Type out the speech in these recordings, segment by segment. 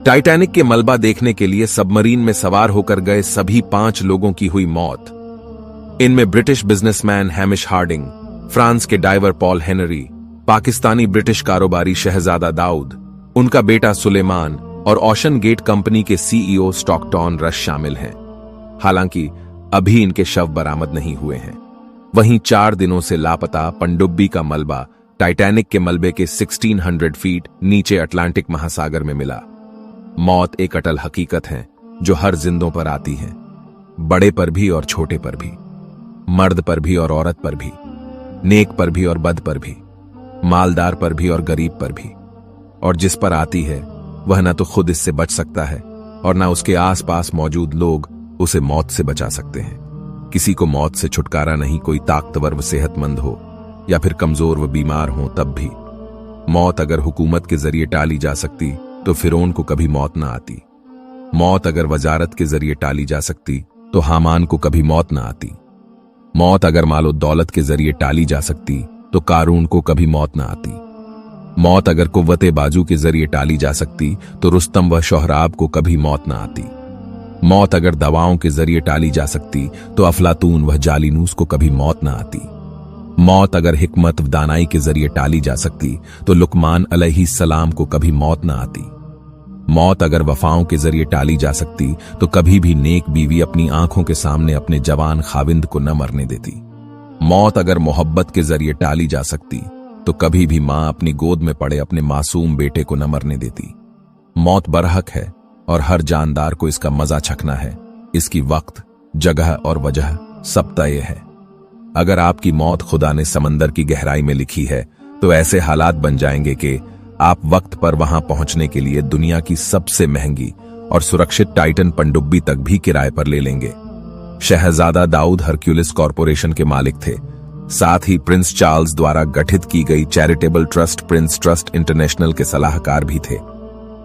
Titanic के मलबा देखने के लिए सबमरीन में सवार होकर गए सभी 5 लोगों की हुई मौत। इनमें British businessman Hamish Harding, France के diver Paul Henri, Pakistani British कारोबारी शहजादा दाऊद, उनका बेटा सुलेमान और ओशन गेट कंपनी के सीईओ स्टॉकटन रश शामिल हैं। हालांकि अभी इनके शव बरामद नहीं हुए हैं। वहीं 4 दिनों से लापता पनडुब्बी का मलबा टाइटैनिक के मलबे के 1600 फीट नीचे अटलांटिक महासागर में मिला। मौत एक अटल हकीकत है जो हर जिंदों पर आती है, बड़े पर भी और छोटे पर भी, मर्द पर भी और औरत पर भी, नेक पर भी और बद पर भी, मालदार पर भी और गरीब पर भी। और जिस पर आती है वह न तो खुद इससे बच सकता है और न उसके आसपास मौजूद लोग उसे मौत से बचा सकते हैं। किसी को मौत से छुटकारा नहीं, कोई ताकतवर व सेहतमंद हो या फिर कमजोर व बीमार हो तब भी। मौत अगर हुकूमत के जरिए टाली जा सकती तो फिरौन को कभी मौत न आती। मौत अगर वजारत के जरिए टाली जा सकती तो हामान को कभी मौत न आती। मौत अगर मालो दौलत के जरिए टाली जा सकती तो कारून को कभी मौत न आती। मौत अगर कुव्वते बाजू के जरिए टाली जा सकती तो रुस्तम व शोहराब को कभी मौत न आती। मौत अगर दवाओं के जरिए टाली जा सकती तो अफलातून व जालिनूस को कभी मौत न आती। मौत अगर हिकमत व दानाई के जरिए टाली जा सकती तो लुकमान अलैहिस्सलाम को कभी मौत न आती। मौत अगर वफाओं के जरिए टाली जा सकती तो कभी भी नेक बीवी अपनी आंखों के सामने अपने जवान खाविंद को न मरने देती। मौत अगर मोहब्बत के जरिए टाली जा सकती तो कभी भी मां अपनी गोद में पड़े अपने मासूम बेटे को न मरने देती। मौत बरहक है और हर जानदार को इसका मजा चखना है। इसकी वक्त, जगह और वजह सब तय है। अगर आपकी मौत खुदा ने समंदर की गहराई में लिखी है तो ऐसे हालात बन जाएंगे कि आप वक्त पर वहां पहुंचने के लिए दुनिया की सबसे महंगी और सुरक्षित टाइटन पनडुब्बी तक भी किराए पर ले लेंगे। शहजादा दाऊद हरक्यूलिस कॉरपोरेशन के मालिक थे, साथ ही प्रिंस चार्ल्स द्वारा गठित की गई charitable trust Prince trust international के सलाहकार भी थे।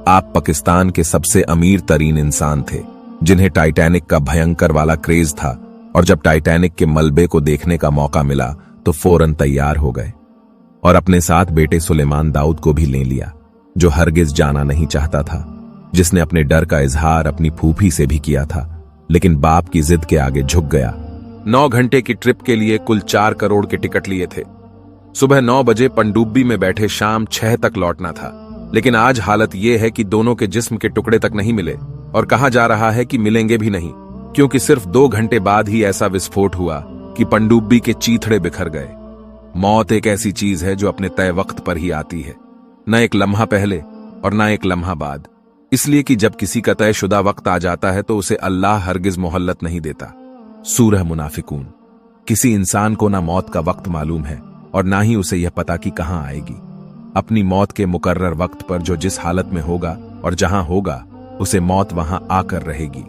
आप पाकिस्तान के सबसे अमीर तरीन इंसान थे जिन्हें टाइटैनिक का भयंकर वाला क्रेज था, और जब टाइटैनिक के मलबे को देखने का मौका मिला तो फौरन तैयार हो गए और अपने साथ बेटे सुलेमान दाऊद को भी ले लिया, जो हरगिज जाना नहीं चाहता था, जिसने अपने डर का इजहार अपनी फूफी से भी किया था, लेकिन बाप की जिद के आगे झुक गया। 9 घंटे की ट्रिप के लिए कुल 4 करोड़ के टिकट लिए थे। सुबह 9 बजे पनडुब्बी में बैठे शाम 6 तक लौटना था, लेकिन आज हालत यह है कि दोनों के जिस्म के टुकड़े तक नहीं मिले और कहा जा रहा है कि मिलेंगे भी नहीं, क्योंकि सिर्फ 2 घंटे बाद ही ऐसा विस्फोट हुआ कि पनडुब्बी के चीथड़े बिखर गए। मौत एक ऐसी चीज है जो अपने तय वक्त पर ही आती है, न एक लम्हा पहले और न एक लम्हा बाद। इसलिए कि जब किसी का तयशुदा वक्त आ जाता है तो उसे अल्लाह हरगिज मोहल्लत नहीं देता। सूरह मुनाफिकून। किसी इंसान को ना मौत का वक्त मालूम है और ना ही उसे यह पता कि कहां आएगी। अपनी मौत के मुकर्रर वक्त पर जो जिस हालत में होगा और जहां होगा उसे मौत वहां आकर रहेगी,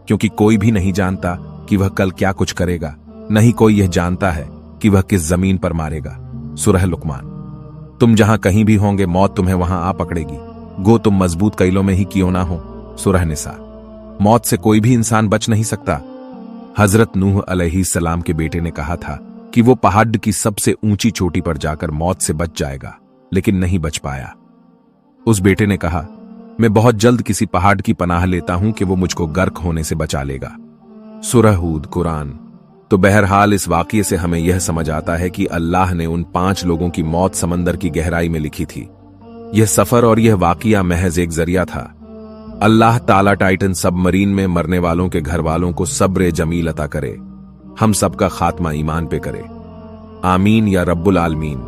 क्योंकि कोई भी नहीं जानता कि वह कल क्या कुछ करेगा, नहीं कोई यह जानता है कि वह किस जमीन पर मारेगा। सूरह लुकमान। तुम जहां कहीं भी होंगे मौत तुम्हें वहां आ पकड़ेगी, गो तुम मजबूत कैलों में ही क्यों ना हो। सूरह निसा। मौत से कोई भी इंसान बच नहीं सकता। हजरत नूह अलैहिस्सलाम के बेटे ने कहा था कि वो पहाड़ की सबसे ऊंची चोटी पर जाकर मौत से बच जाएगा, लेकिन नहीं बच पाया। उस बेटे ने कहा, मैं बहुत जल्द किसी पहाड़ की पनाह लेता हूं कि वो मुझको गर्क होने से बचा लेगा। सूरह हूद, कुरान। तो बहरहाल इस वाकये से हमें यह समझ आता है कि अल्लाह ने उन 5 लोगों की मौत समंदर की गहराई में लिखी थी। यह सफर और यह वाकया महज एक जरिया था। अल्लाह ताला टाइटन सबमरीन में मरने वालों के घर वालों को सब्र जमील अता करे। हम सबका खात्मा ईमान पे करे। आमीन या रब्बुल आलमीन।